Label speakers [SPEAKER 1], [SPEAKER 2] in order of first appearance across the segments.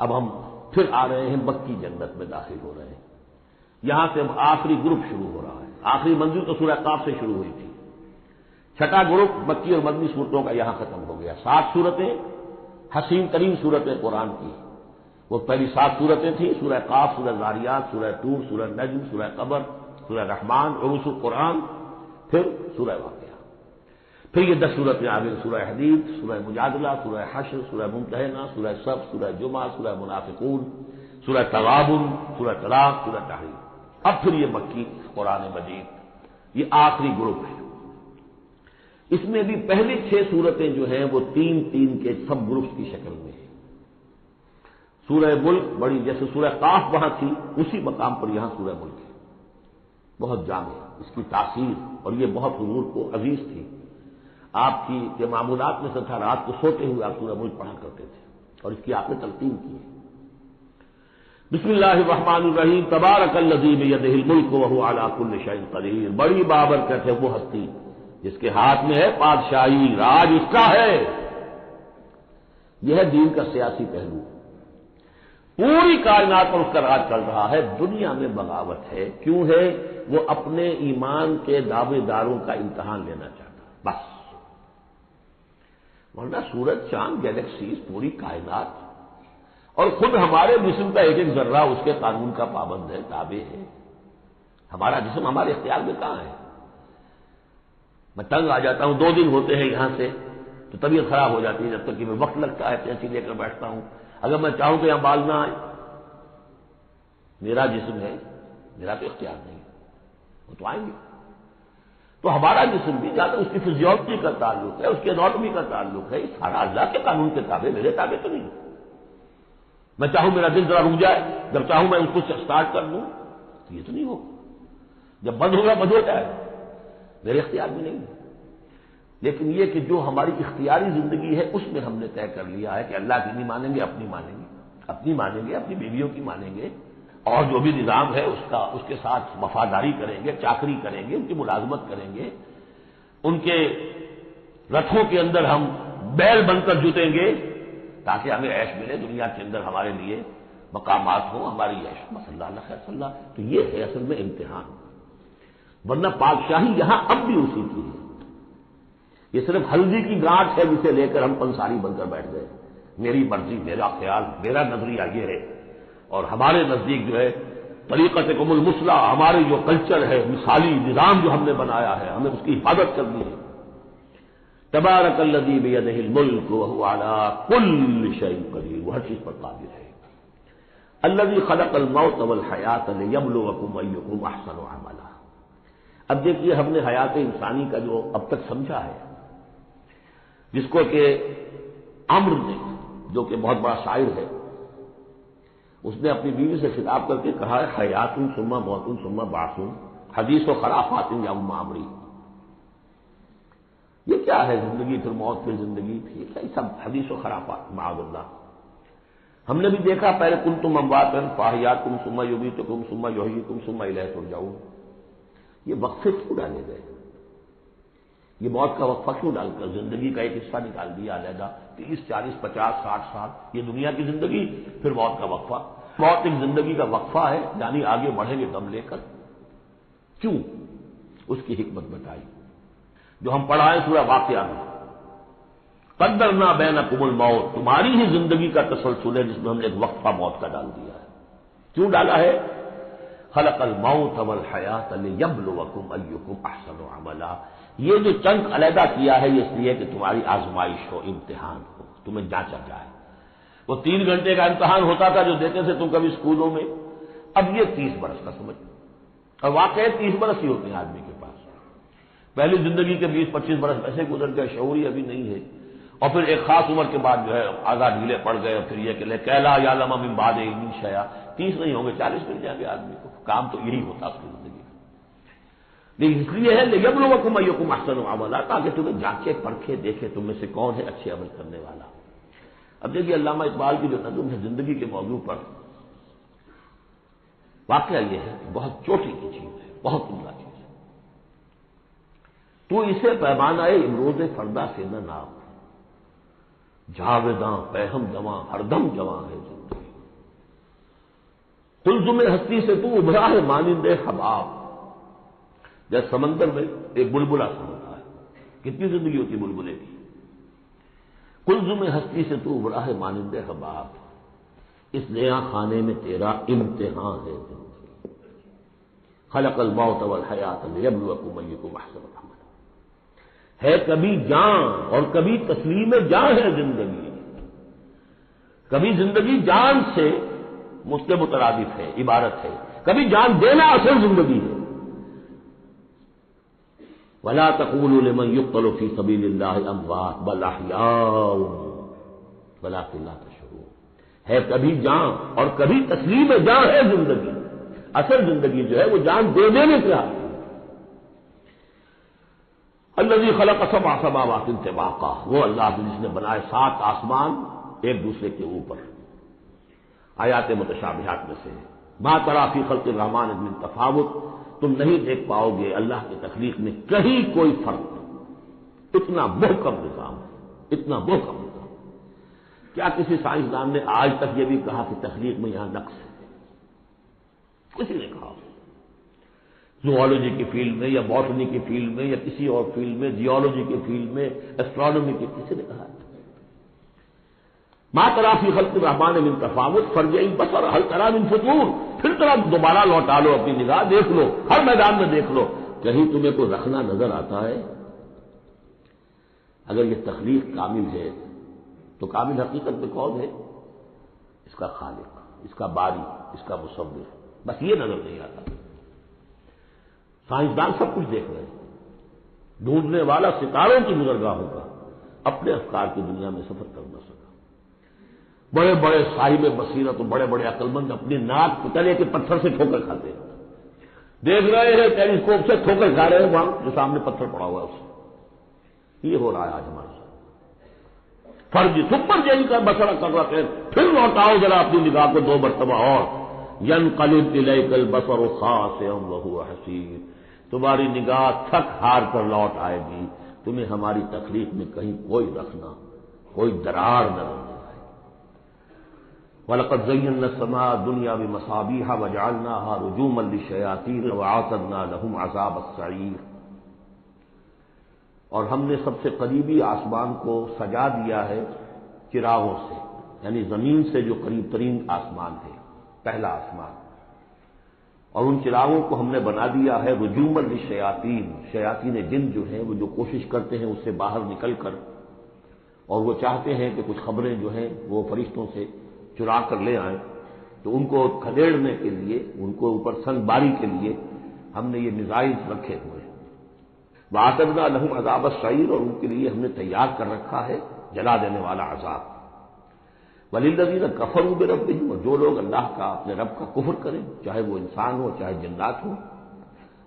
[SPEAKER 1] اب ہم پھر آ رہے ہیں مکی جنت میں داخل ہو رہے ہیں. یہاں سے اب آخری گروپ شروع ہو رہا ہے. آخری منزل تو سورہ قاف سے شروع ہوئی تھی. چھٹا گروپ مکی اور مدنی صورتوں کا یہاں ختم ہو گیا. 7 صورتیں حسین ترین صورتیں قرآن کی. وہ پہلی 7 صورتیں تھیں: سورہ قاف، سورہ ذاریات، سورہ طور، سورہ نجم، سورہ قمر، سورہ رحمان، عروس القرآن، پھر سورہ واقعہ. پھر یہ 10 صورتیں آگے: سورہ حدید، سورہ مجادلہ، سورہ حشر، سورہ ممتحنہ، سورہ صف، سورہ جمعہ، سورہ منافقون، سورہ تغابن، سورہ طلاق، سورہ تحریم. اب پھر یہ مکی قرآن مجید، یہ آخری گروپ ہے. اس میں بھی پہلی 6 صورتیں جو ہیں وہ 3 کے سب گروپس کی شکل میں ہیں. سورہ ملک بڑی، جیسے سورہ قاف وہاں تھی اسی مقام پر یہاں سورہ ملک ہے. بہت جامع اس کی تاثیر، اور یہ بہت حضور کو عزیز تھی. آپ کی کے معمولات میں سے تھا رات کو سوتے ہوئے آپ سورہ ملک پڑھا کرتے تھے، اور اس کی آپ نے تلقین کی ہے. بسم اللہ الرحمن الرحیم. تبارک الذی بیدہ الملک وہو علی کل شیء قدیر. بڑی بابرکت ہے وہ ہستی جس کے ہاتھ میں ہے بادشاہی، راج اس کا ہے. یہ ہے دین کا سیاسی پہلو. پوری کائنات پر اس کا راج چل رہا ہے. دنیا میں بغاوت ہے. کیوں ہے؟ وہ اپنے ایمان کے دعوے داروں کا امتحان لینا چاہتا ہے بس. ورنہ سورج، چاند، گیلیکسیز، پوری کائنات اور خود ہمارے جسم کا ایک ذرہ اس کے قانون کا پابند ہے، تابع ہے. ہمارا جسم ہمارے اختیار میں کہاں ہے؟ میں تنگ آ جاتا ہوں، 2 دن ہوتے ہیں یہاں سے تو طبیعت خراب ہو جاتی ہے، جب تک کہ میں وقت لگتا ہے پینسی لے کر بیٹھتا ہوں. اگر میں چاہوں تو یہاں بال نہ آئے. میرا جسم ہے، میرا تو اختیار نہیں ہے، وہ تو آئیں گے. تو ہمارا جسم بھی جہاں تک اس کی فزیولوجی کا تعلق ہے، اس کی اناٹمی کا تعلق ہے، یہ سارا اللہ کے قانون کے تابع، میرے تابع تو نہیں. میں چاہوں میرا دل ذرا رک جائے، جب چاہوں میں اس کو سٹارٹ کر لوں تو یہ تو نہیں ہوگا. جب بند ہوگا بند ہو جائے، میرے اختیار میں نہیں ہے. لیکن یہ کہ جو ہماری اختیاری زندگی ہے اس میں ہم نے طے کر لیا ہے کہ اللہ کی نہیں مانیں گے، اپنی مانیں گے، اپنی مانیں گے، اپنی بیویوں کی مانیں گے، اور جو بھی نظام ہے اس کے ساتھ وفاداری کریں گے، چاکری کریں گے، ان کی ملازمت کریں گے. ان کے رتھوں کے اندر ہم بیل بن کر جوتیں گے تاکہ ہمیں عیش ملے، دنیا کے اندر ہمارے لیے مقامات ہوں، ہماری عیش. مسئلہ اللہ خیر صلی اللہ. تو یہ ہے اصل میں امتحان. ورنہ بادشاہی یہاں اب بھی اسی کی ہے. یہ صرف ہلدی کی گانٹھ ہے جسے لے کر ہم پنساری بن کر بیٹھ گئے. میری مرضی، میرا خیال، میرا نظریہ یہ ہے. اور ہمارے نزدیک جو ہے طریقتکم المثلی، ہمارے جو کلچر ہے، مثالی نظام جو ہم نے بنایا ہے، ہمیں اس کی حفاظت کرنی ہے. تبارک الذی بیدہ الملک وہو علی کل شیء قدیر. وہ ہر چیز پر قادر ہے. الذی خلق الموت والحیات لیبلوکم ایکم احسن عملا. اب دیکھیے ہم نے حیات انسانی کا جو اب تک سمجھا ہے، جس کو کہ عمرو نے، جو کہ بہت بڑا شاعر ہے، اس نے اپنی بیوی سے خطاب کر کے کہا ہے: حیات ثم موت ثم بعث حدیث و خرافات یا ام عمری. یہ کیا ہے؟ زندگی پھر موت پھر زندگی، یہ کیا سب حدیث و خرافات معاذ اللہ. ہم نے بھی دیکھا پہلے کنتم امواتا فاحیاکم ثم یمیتکم ثم یحییکم ثم الیہ ترجعون. یہ وقفے کیوں ڈالے گئے؟ یہ موت کا وقفہ کیوں ڈال کر زندگی کا ایک حصہ نکال دیا علیحدہ؟ 30 40 50 60 سال یہ دنیا کی زندگی، پھر موت کا وقفہ. موت ایک زندگی کا وقفہ ہے، یعنی آگے بڑھیں گے دم لے کر. کیوں؟ اس کی حکمت بتائی جو ہم پڑھائیں سورہ واقعہ میں. قدرنا بینکم الموت، تمہاری ہی زندگی کا تسلسل ہے جس میں ہم نے ایک وقفہ موت کا ڈال دیا ہے. کیوں ڈالا ہے؟ خلق الموت والحیات لیبلوکم ایکم احسن عملا. یہ جو چنک علیحدہ کیا ہے یہ اس لیے کہ تمہاری آزمائش ہو، امتحان ہو، تمہیں جانچا جائے. وہ 3 گھنٹے کا امتحان ہوتا تھا جو دیتے تھے تم کبھی اسکولوں میں، اب یہ 30 برس کا سمجھ. اور واقعی 30 برس ہی ہوتے ہیں آدمی کے پاس. پہلی زندگی کے 20 25 برس ایسے گزر گئے، شعور ہی ابھی نہیں ہے. اور پھر ایک خاص عمر کے بعد جو ہے آزاد ڈھیلے پڑ گئے. اور پھر یہ کہ کیلا یعلم من بعد علم شیئا، 30 نہیں ہوں گے 40 مل جائیں گے آدمی کو. کام تو یہی ہوتا اس کی زندگی میں. لیکن اس لیے ہے لیبلوکم ایکم احسن عملا، تاکہ تمہیں جانچے پرکھے دیکھے تم میں سے کون ہے اچھے عمل کرنے والا. اب دیکھیے علامہ اقبال کی جو نظم ہے زندگی کے موضوع پر، واقعہ یہ ہے بہت چوٹی کی چیز ہے، بہت عمدہ چیز ہے. تو اسے پیمانہ امروز فردا سے نہ ناپ، جاویداں پہم جواں ہر دم جواں ہے زندگی. کلزم ہستی سے تو ابھرا ہے مانند حباب، جیسے سمندر میں ایک بلبلا سا ہوتا ہے، کتنی زندگی ہوتی ہے بلبلے کی. کلزم ہستی سے تو ابھرا ہے مانند حباب، اس نیا خانے میں تیرا امتحان ہے. خلق الموت والحیات لیبلوکم ایکم احسن عملا. ہے کبھی جان اور کبھی تسلیم جان ہے زندگی. کبھی زندگی جان سے اس کے مترادف ہے، عبارت ہے. کبھی جان دینا اصل زندگی ہے. ولا تقولوا لمن يقتل في سبيل الله اموات بل احياء ولكن لا تشعرون. ہے کبھی جان اور کبھی تسلیم جان ہے زندگی. اصل زندگی جو ہے وہ جان دے دینے سے آتی ہے. الذي خلق سبع سماوات طباقا، وہ اللہ جس نے بنائے 7 آسمان ایک دوسرے کے اوپر. آیات متشابہات میں سے ما تری فی خلق الرحمن من تفاوت، تم نہیں دیکھ پاؤ گے اللہ کی تخلیق میں کہیں کوئی فرق. اتنا محکم نظام ہے، اتنا محکم نظام. کیا کسی سائنسدان نے آج تک یہ بھی کہا کہ تخلیق میں یہاں نقص ہے؟ کسی نے کہا؟ زوالوجی کی فیلڈ میں یا باٹنی کی فیلڈ میں یا کسی اور فیلڈ میں، جیولوجی کی فیلڈ میں، ایسٹرونومی کی، کسی نے کہا؟ ما تری فی خلق الرحمن من تفاوت فارجع البصر هل تری من فطور. پھر طرح دوبارہ لوٹا لو اپنی نگاہ، دیکھ لو، ہر میدان میں دیکھ لو، کہیں تمہیں کوئی رکھنا نظر آتا ہے؟ اگر یہ تخلیق کامل ہے تو کامل حقیقت میں کون ہے؟ اس کا خالق، اس کا باری، اس کا مصور. بس یہ نظر نہیں آتا. سائنسدان سب کچھ دیکھ رہے ہیں. ڈھونڈنے والا ستاروں کی گزرگاہوں کا اپنے افکار کی دنیا میں سفر کر نہ سکا. بڑے بڑے صاحب بصیرت اور بڑے بڑے عقل مند اپنی ناک پتلے کے پتھر سے ٹھوکر کھاتے ہیں. دیکھ رہے ہیں ٹیلیسکوپ سے ٹھوکر کھا رہے ہیں وہاں جو سامنے پتھر پڑا ہوا ہے اس سے. یہ ہو رہا ہے آج ہمارے ساتھ. فرض سپر جیل کا مسئلہ کر رہا ہے. پھر لوٹاؤ ذرا اپنی نگاہ کو 2 مرتبہ اور. ينقلب الیک البصر خاسئا وهو حسیر. تمہاری نگاہ تھک ہار کر لوٹ آئے گی، تمہیں ہماری تخلیق میں کہیں کوئی رکھنا، کوئی درار نہ رہے. وَلَقَدْ زَيَّنَّا السَّمَاءَ الدُّنْيَا بِمَصَابِيحَ وَجَعَلْنَاهَا رُجُومًا لِلشَّيَاطِينِ وَأَعْتَدْنَا لَهُمْ عَذَابَ السَّعِيرِ. اور ہم نے سب سے قریبی آسمان کو سجا دیا ہے چراغوں سے، یعنی زمین سے جو قریب ترین آسمان ہے، پہلا آسمان. اور ان چراغوں کو ہم نے بنا دیا ہے رجوما للشیاطین. شیاطین جن جو ہیں وہ جو کوشش کرتے ہیں اس سے باہر نکل کر، اور وہ چاہتے ہیں کہ کچھ خبریں جو ہیں وہ فرشتوں سے چرا کر لے آئیں، تو ان کو کھدیڑنے کے لیے، ان کو اوپر سنگ باری کے لیے ہم نے یہ میزائلز رکھے ہوئے ہیں. وَأَعْتَدْنَا لَهُمْ عَذَابَ السَّعِيرِ، اور ان کے لیے ہم نے تیار کر رکھا ہے جلا دینے والا عذاب. وَلِلَّذِينَ كَفَرُوا بِرَبِّهِمْ، اور جو لوگ اللہ کا، اپنے رب کا کفر کریں، چاہے وہ انسان ہو چاہے جنات ہو،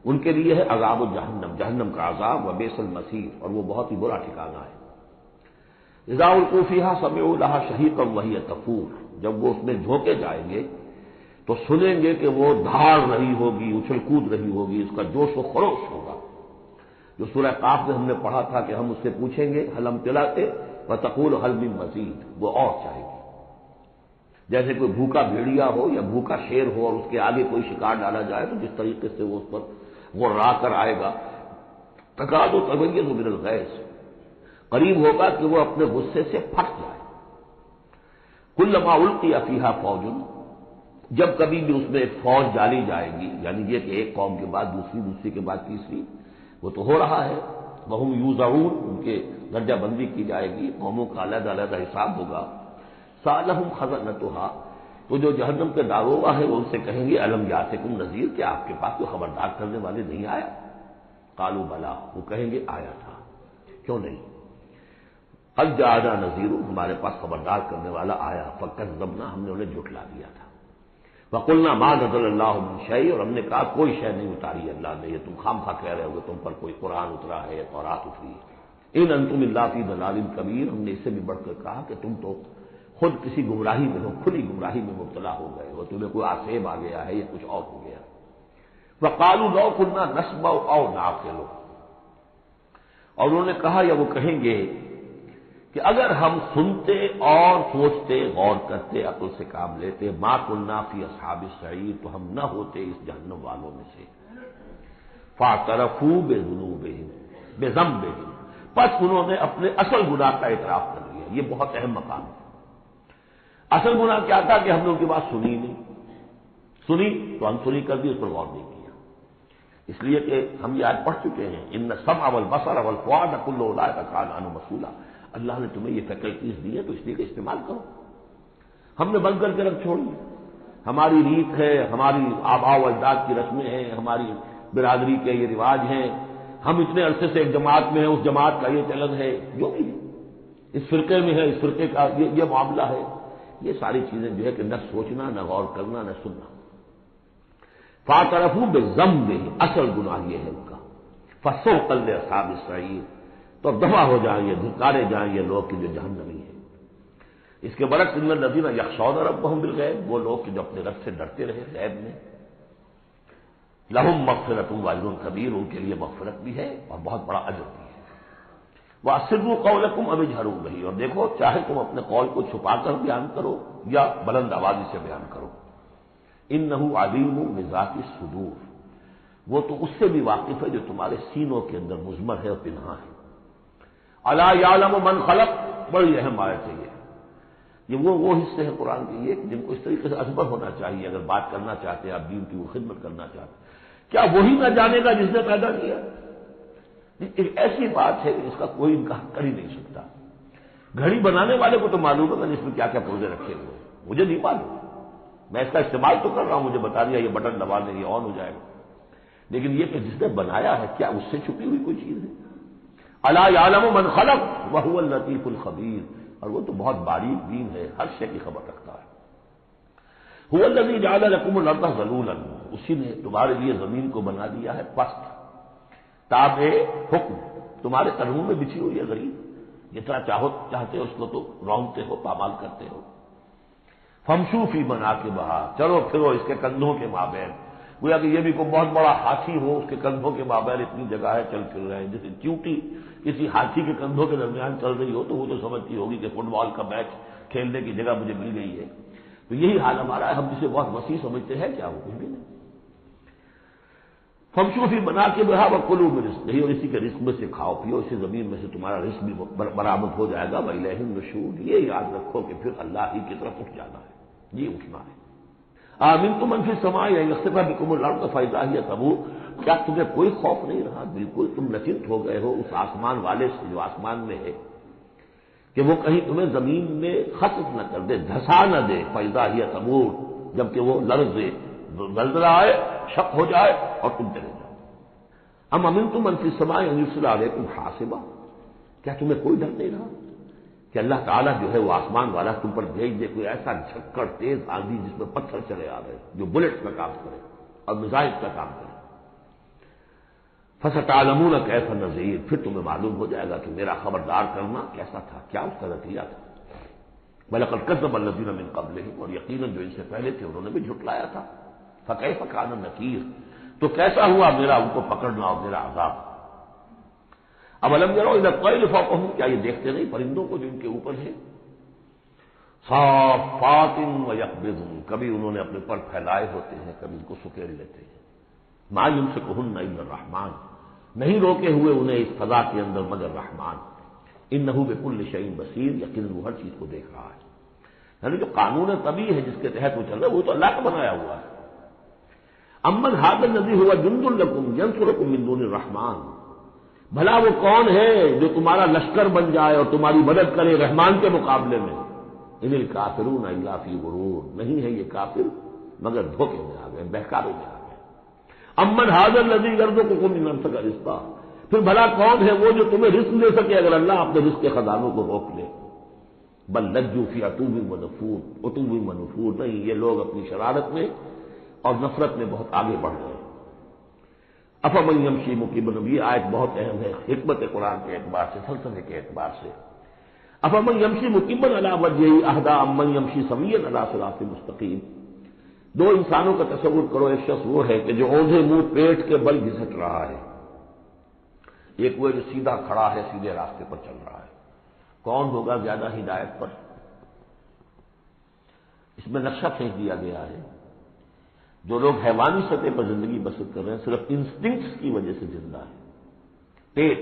[SPEAKER 1] ان کے لیے ہے عذاب جہنم، جہنم کا عذاب. وَبِئْسَ الْمَصِيرُ، اور وہ بہت ہی برا ٹھکانہ ہے. اذا القوا فیہا سمعوا لہا شہیقا وہی تفور، جب وہ اس میں جھونکے جائیں گے تو سنیں گے کہ وہ دھاڑ رہی ہوگی، اچھل کود رہی ہوگی، اس کا جوش و خروش ہوگا. جو سورہ قاف میں ہم نے پڑھا تھا کہ ہم اس سے پوچھیں گے حل امطلعت وتقول حل من مزید، وہ اور چاہے گی. جیسے کوئی بھوکا بھیڑیا ہو یا بھوکا شیر ہو اور اس کے آگے کوئی شکار ڈالا جائے تو جس طریقے سے وہ اس پر غرا کر آئے گا. تکاد تمیز من الغیظ، قریب ہوگا کہ وہ اپنے غصے سے پھٹ جائے. کلما القی فیہا فوج، جب کبھی بھی اس میں ایک فوج ڈالی جائے گی، یعنی یہ کہ ایک قوم کے بعد دوسری، دوسری کے بعد تیسری، وہ تو ہو رہا ہے. وہم یوزعون، ان کے درجہ بندی کی جائے گی، قوموں کا علیحدہ علیحدہ حساب ہوگا. سألہم خزنتہا، تو جو جہنم کے داروغہ ہیں وہ ان سے کہیں گے الم یاتکم نذیر، کیا آپ کے پاس کوئی خبردار کرنے والے نہیں آیا؟ قالوا بلا، وہ کہیں گے آیا تھا، کیوں نہیں؟ قد جاءنا نذیر، ہمارے پاس خبردار کرنے والا آیا. فکذبنا، ہم نے انہیں جھٹلا دیا تھا. وقلنا ما نزل اللہ من شیء، اور ہم نے کہا کوئی شے نہیں اتاری اللہ نے، یہ تم خام خواہ کہہ رہے ہو تم پر کوئی قرآن اترا ہے یا تورات اتری ہے. ان انتم الا فی ضلال کبیر، ہم نے اس سے بھی بڑھ کر کہا کہ تم تو خود کسی گمراہی میں ہو، کھلی گمراہی میں مبتلا ہو گئے ہو، تمہیں کوئی آسیب آ گیا ہے یا کچھ اور ہو گیا. وقالوا لو كنا نسمع او نعقل، اور انہوں نے کہا یا وہ کہیں گے کہ اگر ہم سنتے اور سوچتے، غور کرتے، عقل سے کام لیتے، ما کنا فی اصحاب السعیر، تو ہم نہ ہوتے اس جہنم والوں میں سے۔ فاعترفوا بذنوبہم بذنبہم، پس انہوں نے اپنے اصل گناہ کا اعتراف کر لیا۔ یہ بہت اہم مقام ہے۔ اصل گناہ کیا تھا کہ ہم نے ان کی بات سنی نہیں، سنی تو انسنی کر دی، اس پر غور نہیں کیا۔ اس لیے کہ ہم یہ آج پڑھ چکے ہیں، ان السمع والبصر والفؤاد کل اولئک کان عنہ مسئولا۔ اللہ نے تمہیں یہ فیکلٹیز دی ہے تو اس لیے کہ استعمال کرو۔ ہم نے بند کر کے رکھ چھوڑی، ہماری ریت ہے، ہماری آباء و اجداد کی رسمیں ہیں، ہماری برادری کے یہ رواج ہیں، ہم اتنے عرصے سے ایک جماعت میں ہیں، اس جماعت کا یہ چلن ہے، جو بھی ہے، اس فرقے میں ہے، اس فرقے کا یہ معاملہ ہے۔ یہ ساری چیزیں جو ہے کہ نہ سوچنا، نہ غور کرنا، نہ سننا۔ فاعترفوا بذنبہم، اصل گناہ یہ ہے ان کا۔ فسحقا لاصحاب السعیر، تو دفع ہو جائیں یہ، دھکارے جائیں یہ لوگ کہ جو جہنمی ہیں۔ اس کے برعکس ان الذین یخشون ربہم بالغیب، وہ لوگ کہ جو اپنے رب سے ڈرتے رہے غیب میں، لہم مغفرۃ واجر کبیر، ان کے لیے مغفرت بھی ہے اور بہت بڑا اجر بھی ہے۔ واسروا قولکم او اجہروا بہ، اور دیکھو چاہے تم اپنے قول کو چھپا کر بیان کرو یا بلند آوازی سے بیان کرو۔ انہ علیم بذات الصدور، وہ تو اس سے بھی واقف ہے جو تمہارے سینوں کے اندر مضمر ہے اور پنہاں ہے۔ الا یعلم من خلق، بڑی اہم آیت ہے یہ وہ حصے ہیں قرآن کے یہ جن کو اس طریقے سے ازبر ہونا چاہیے اگر بات کرنا چاہتے ہیں، آپ دین کی وہ خدمت کرنا چاہتے ہیں۔ کیا وہی نہ جانے گا جس نے پیدا کیا؟ ایک ایسی بات ہے کہ اس کا کوئی انکار کر ہی نہیں سکتا۔ گھڑی بنانے والے کو تو معلوم ہے کہ اس میں کیا کیا پرزے رکھے ہوئے، مجھے نہیں معلوم، میں اس کا استعمال تو کر رہا ہوں، مجھے بتا دیا یہ بٹن دبا دیں یہ آن ہو جائے گا، لیکن یہ کہ جس نے بنایا ہے کیا اس سے چھپی ہوئی کوئی چیز ہے؟ الا یعلم من خلق وهو اللطیف الخبیر، اور وہ تو بہت باریک بین ہے، ہر شے کی خبر رکھتا ہے۔ هو الذی جعل لکم الارض ذلولا، اسی نے تمہارے لیے زمین کو بنا دیا ہے پست، تابع حکم، تمہارے قدموں میں بچھی ہوئی ہے غریب، جتنا چاہتے ہو اس کو تو رونگتے ہو، پامال کرتے ہو۔ فمشوا فی مناکبہا، چلو پھرو اس کے کندھوں کے مابین، گویا کہ یہ بھی کوئی بہت بڑا ہاتھی ہو، اس کے کندھوں کے مابین اتنی جگہ ہے، چل پھر رہے ہیں، جیسے چیونٹی کسی ہاتھی کے کندھوں کے درمیان چل رہی ہو تو وہ تو سمجھتی ہوگی کہ فٹ بال کا میچ کھیلنے کی جگہ مجھے مل گئی ہے۔ تو یہی حال ہمارا ہے، ہم جسے بہت وسیع سمجھتے ہیں کیا وہ کچھ بھی نہیں۔ فمشوا فی مناکبہا وکلوا من رزقہ، اور اسی کے رزق میں سے کھاؤ پیو، اسی زمین میں سے تمہارا رزق بھی برآمد ہو جائے گا۔ وإلیہ النشور، یہ یاد رکھو کہ پھر اللہ ہی کی طرف اٹھ جانا ہے، یہ اٹھنا ہے۔ آمنتم من فی السماء ان یخسف بکم الارض فاذا ہی تمور، کیا تمہیں کوئی خوف نہیں رہا؟ بالکل تم نچنت ہو گئے ہو اس آسمان والے سے جو آسمان میں ہے کہ وہ کہیں تمہیں زمین میں خسف نہ کر دے، دھسا نہ دے، فاذا ہی تمور، جبکہ وہ لرز دے، زلزلہ آئے، شق ہو جائے اور تم چلے جاؤ۔ امنتم من فی السماء ان یرسل علیکم حاصبا، کیا تمہیں کوئی ڈر نہیں رہا کہ اللہ تعالیٰ جو ہے وہ آسمان والا تم پر بھیج دے کوئی ایسا جھکڑ تیز آندھی جس میں پتھر چلے آ رہے جو بلٹ کا کام کرے اور میزائل کا کام کرے۔ فستعلمون کیف نذیر، پھر تمہیں معلوم ہو جائے گا کہ میرا خبردار کرنا کیسا تھا، کیا اس کا نتیجہ تھا۔ وَلَقَدْ كَذَّبَ الَّذِينَ مِن قَبْلِهِمْ، اور یقیناً جو ان سے پہلے تھے انہوں نے بھی جھٹلایا تھا۔ فَكَيْفَ كَانَ نَكِيرٌ، تو کیسا ہوا میرا ان کو پکڑنا اور میرا عذاب۔ اولم یروا الی الطیر فوقہم، کیا یہ دیکھتے نہیں پرندوں کو جو ان کے اوپر ہے، صافات ویقبضن، کبھی انہوں نے اپنے پر پھیلائے ہوتے ہیں، کبھی ان کو سکیڑ لیتے ہیں۔ ما یمسکہن الا الرحمن، نہیں روکے ہوئے انہیں اس فضا کے اندر مگر رحمان۔ انہ بکل شیء بصیر، یقیناً وہ ہر چیز کو دیکھ رہا ہے۔ یعنی جو قانون طبیعی ہے جس کے تحت وہ چل رہا ہے وہ تو اللہ کا بنایا ہوا ہے۔ امن ھذا الذی هو جند لکم ینصرکم من دون الرحمن، بھلا وہ کون ہے جو تمہارا لشکر بن جائے اور تمہاری مدد کرے رحمان کے مقابلے میں؟ ان الکافرون الا فی غرور، نہیں ہے یہ کافر مگر دھوکے میں آ گئے، بہکاوے میں آ گئے۔ امن ھذا الذی یرزقکم من امسک رزقا، پھر بھلا کون ہے وہ جو تمہیں رزق دے سکے اگر اللہ اپنے رزق کے خزانوں کو روک لے؟ بل لجوا فی عتو و نفور، نہیں یہ لوگ اپنی شرارت میں اور نفرت میں بہت آگے بڑھ گئے۔ افمن یمشی مکبا، یہ آیت بہت اہم ہے حکمت قرآن کے اعتبار سے، فلسفے کے اعتبار سے۔ افمن یمشی مکبا علی وجہہ اہدی امن یمشی سویا علی صراط مستقیم، دو انسانوں کا تصور کرو، ایک شخص وہ ہے کہ جو اوندھے منہ پیٹ کے بل گھسٹ رہا ہے، ایک وہ جو سیدھا کھڑا ہے، سیدھے راستے پر چل رہا ہے۔ کون ہوگا زیادہ ہدایت پر؟ اس میں نقشہ پھینک دیا گیا ہے. جو لوگ حیوانی سطح پر زندگی بسر کر رہے ہیں صرف انسٹنکٹس کی وجہ سے زندہ ہے، پیٹ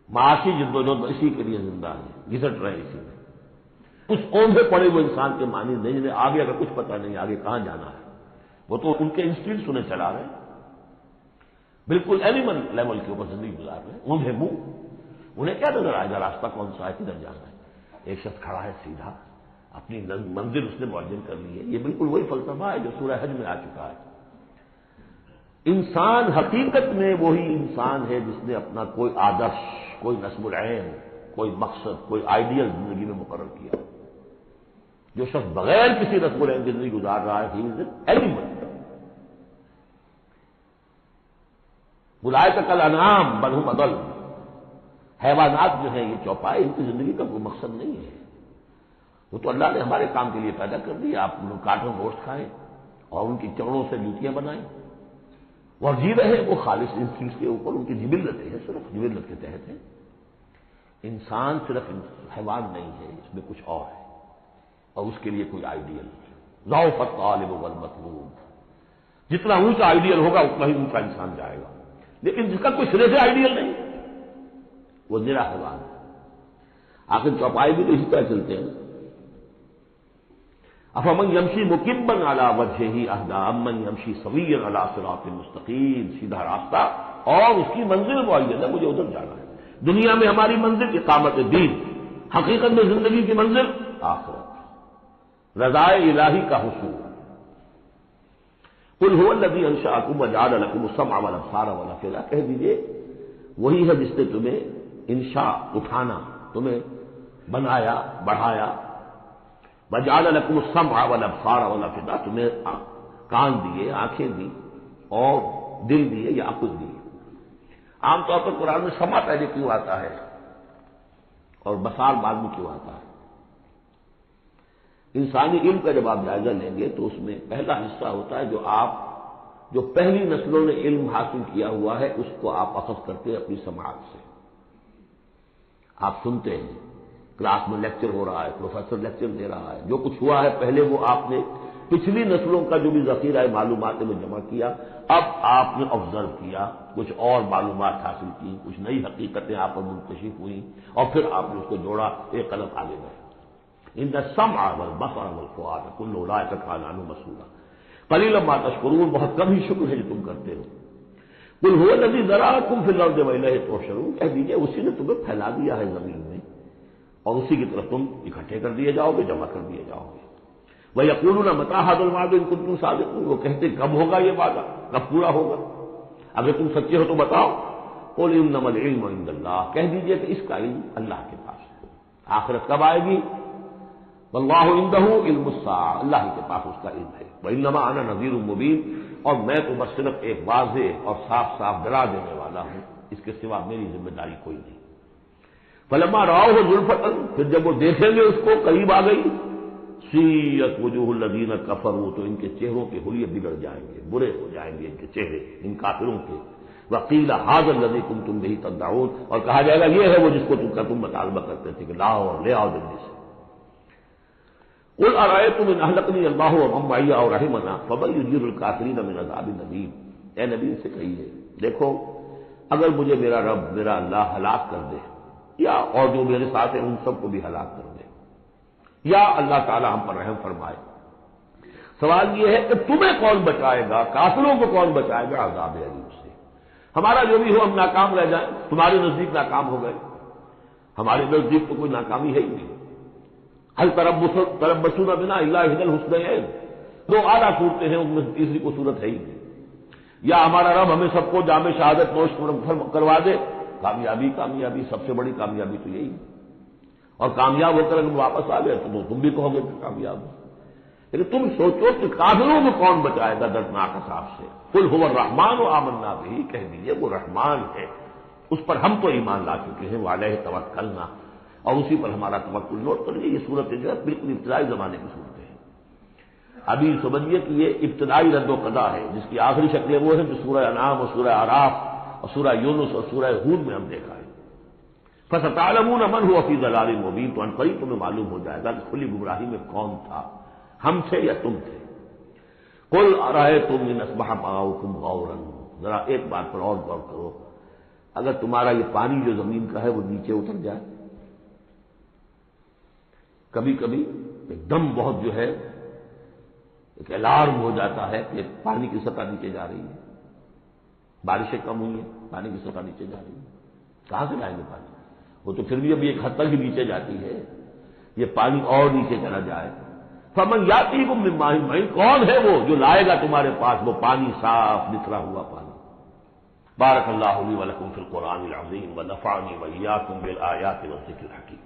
[SPEAKER 1] معاشی جدوجہد اسی کے لیے زندہ ہے، گھسٹ رہے ہیں اسی میں. اس اوندھے پڑے ہوئے انسان کے معنی نہیں جنہیں آگے اگر کچھ پتہ نہیں آگے کہاں جانا ہے، وہ تو ان کے انسٹنکٹس انہیں چلا رہے ہیں، بالکل اینیمل لیول کے اوپر زندگی گزار رہے ہیں، اوندھے منہ. انہیں کیا نظر آئے گا راستہ کون سا ہے، کدھر جانا ہے؟ ایک شخص کھڑا ہے سیدھا، اپنی منزل اس نے معین کر لی ہے. یہ بالکل وہی فلسفہ ہے جو سورہ حج میں آ چکا ہے. انسان حقیقت میں وہی انسان ہے جس نے اپنا کوئی آدرش، کوئی نصب العین، کوئی مقصد، کوئی آئیڈیل زندگی میں مقرر کیا. جو شخص بغیر کسی نصب العین کی زندگی گزار رہا ہے ہی از این اینیمل. اولئک کالانعام بل ھم اضل. حیوانات جو ہیں یہ چوپائے، ان کی زندگی کا کوئی مقصد نہیں ہے. وہ تو اللہ نے ہمارے کام کے لیے پیدا کر دی. آپ لوگ کاٹوں گوشت کھائیں اور ان کی چمڑوں سے جوتیاں بنائیں اور جی رہے ہیں وہ خالص انسٹنکٹس کے اوپر. ان کی جبلتیں ہیں، صرف جبلت کے تحت ہے. انسان صرف حیوان نہیں ہے، اس میں کچھ اور ہے اور اس کے لیے کوئی آئیڈیل. ضعف الطالب والمطلوب. جتنا اونچا آئیڈیل ہوگا اتنا ہی اونچا انسان جائے گا، لیکن جس کا کوئی سرے سے آئیڈیل نہیں وہ نرا حیوان ہے. آخر چوپائے بھی تو اسی طرح چلتے ہیں. افمن یمشی مکبا علی وجہہ اہدی امن یمشی سویا علی صراط مستقیم. سیدھا راستہ اور اس کی منزل معین ہے، مجھے ادھر جانا ہے. دنیا میں ہماری منزل اقامت دین، حقیقت میں زندگی کی منزل آخرت، رضائے الہی کا حصول. قل هو الذی انشأکم وجعل لکم السمع والابصار والافئدہ. کہہ دیجئے وہی ہے جس نے تمہیں انشاء اٹھانا، تمہیں بنایا بڑھایا. وجعل لکم السمع والابصار والافئدہ. تمہیں کان دیے، آنکھیں دی اور دل دیے یا عقل دیے. عام طور پر قرآن میں سمع پہلے کیوں آتا ہے اور بصار بعد میں کیوں آتا ہے؟ انسانی علم کا جب آپ جائزہ لیں گے تو اس میں پہلا حصہ ہوتا ہے جو پہلی نسلوں نے علم حاصل کیا ہوا ہے اس کو آپ اخذ کرتے ہیں اپنی سماعت سے. آپ سنتے ہیں، کلاس میں لیکچر ہو رہا ہے، پروفیسر لیکچر دے رہا ہے، جو کچھ ہوا ہے پہلے وہ آپ نے پچھلی نسلوں کا جو بھی ذخیرہ معلومات میں جمع کیا، اب آپ نے آبزرو کیا، کچھ اور معلومات حاصل کی، کچھ نئی حقیقتیں آپ پر منکشف ہوئیں اور پھر آپ نے اس کو جوڑا، ایک قدم آگے گئے. ان السمع والبصر والفؤاد کل اولئک کان عنہ مسئولا. قلیلا ما تشکرون. بہت کم ہی شکر ہے جو تم کرتے ہو. قل هو الذی ذرأکم فی الارض والیہ تحشرون. کہہ دیجیے اسی نے تمہیں پھیلا دیا ہے زمین میں اور اسی کی طرف تم اکٹھے کر دیے جاؤ گے، جمع کر دیے جاؤ گے. وَيَقُولُونَ مَتَىٰ هَٰذَا الْوَعْدُ إِن كُنتُمْ صَادِقِينَ. وہ کہتے کب ہوگا یہ وعدہ، کب پورا ہوگا؟ اگر تم سچے ہو تو بتاؤ. قُلْ إِنَّمَا الْعِلْمُ عِندَ اللَّهِ. کہہ دیجیے کہ اس کا علم اللہ کے پاس ہے. آخرت کب آئے گی؟ وَاللَّهُ عِندَهُ عِلْمُ السَّاعَةِ. اللہ ہی کے پاس اس کا علم ہے. وَإِنَّمَا أَنَا نَذِيرٌ مُّبِينٌ. اور میں تو بس صرف ایک واضح اور صاف صاف ڈرا دینے والا ہوں، اس کے سوا میری ذمہ داری کوئی نہیں. فَلَمَّا رَأَوْهُ زُلْفَةً. پھر جب وہ دیکھیں گے اس کو قریب آ گئی، سیئت وجوہ الذین کفروا. تو ان کے چہروں کے حلیے بگڑ جائیں گے، برے ہو جائیں گے ان کے چہرے، ان کافروں کے. وقیل ھذا الذی کنتم بہ تدعون. اور کہا جائے گا یہ ہے وہ جس کو تم مطالبہ کرتے تھے کہ لاؤ اور لے آؤ جلدی سے. قل ارأیتم ان اہلکنی اللہ ومن معی او رحمنا فمن یجیر الکافرین من عذاب الیم. اے نبی سے کہیے دیکھو اگر مجھے میرا رب، میرا اللہ ہلاک کر دے یا اور جو میرے ساتھ ہیں ان سب کو بھی ہلاک کر دے یا اللہ تعالی ہم پر رحم فرمائے، سوال یہ ہے کہ تمہیں کون بچائے گا، کافروں کو کون بچائے گا عذاب علیم سے؟ ہمارا جو بھی ہو ہم ناکام رہ جائیں، تمہارے نزدیک ناکام ہو گئے، ہمارے نزدیک تو کوئی ناکامی ہے ہی نہیں. هل تربصون بنا الا احدى الحسنيين. دو اعلیٰ صورتیں ہیں، ان میں تیسری کو صورت ہے ہی نہیں. یا ہمارا رب ہمیں سب کو جام شہادت نوش کروا دے، کامیابی کامیابی، سب سے بڑی کامیابی تو یہی ہے. اور کامیاب ہو کر اگر واپس آ گئے تو تم بھی کہو گے کہ کامیاب ہو. لیکن تم سوچو کہ کافروں کو کون بچائے گا دردناک عذاب سے. قل هو الرحمن آمنا به. کہہ دیجیے وہ رحمان ہے، اس پر ہم تو ایمان لا چکے ہیں. وعلیہ توکلنا. اور اسی پر ہمارا توکل. نوٹ کریے یہ صورت جو ہے بالکل ابتدائی زمانے کی صورت ہے. ابھی سمجھیے کہ یہ ابتدائی رد و قضا ہے جس کی آخری شکلیں وہ ہیں جو سورہ انعام اور سورہ اعراف اور سورہ یونس اور سورہ ہود میں ہم دیکھا ہے. فَسَتَعْلَمُونَ مَنْ هُوَ فِي ضَلَالٍ مُبِينٍ، تو ان قریب تمہیں معلوم ہو جائے گا کہ کھلی گمراہی میں کون تھا، ہم تھے یا تم تھے۔ قُلْ أَرَأَيْتُمْ إِنْ أَصْبَحَ مَاؤُكُمْ غَوْرًا، ذرا ایک بات پر اور غور کرو، اگر تمہارا یہ پانی جو زمین کا ہے وہ نیچے اتر جائے، کبھی کبھی ایک دم بہت جو ہے ایک الارم ہو جاتا ہے کہ پانی کی سطح نیچے جا رہی ہے، بارشیں کم ہوئی ہیں، پانی کی سطح نیچے جا رہی ہے، کہاں سے لائیں گے پانی؟ وہ تو پھر بھی ابھی ایک حد تک ہی نیچے جاتی ہے، یہ پانی اور نیچے چلا جائے، فمن یاتیکم من ماء معین، کون ہے وہ جو لائے گا تمہارے پاس وہ پانی صاف نکھرا ہوا پانی۔ بارک اللہ لی ولکم فی القرآن العظیم ونفعنی وإیاکم بالآیات والذکر الحکیم۔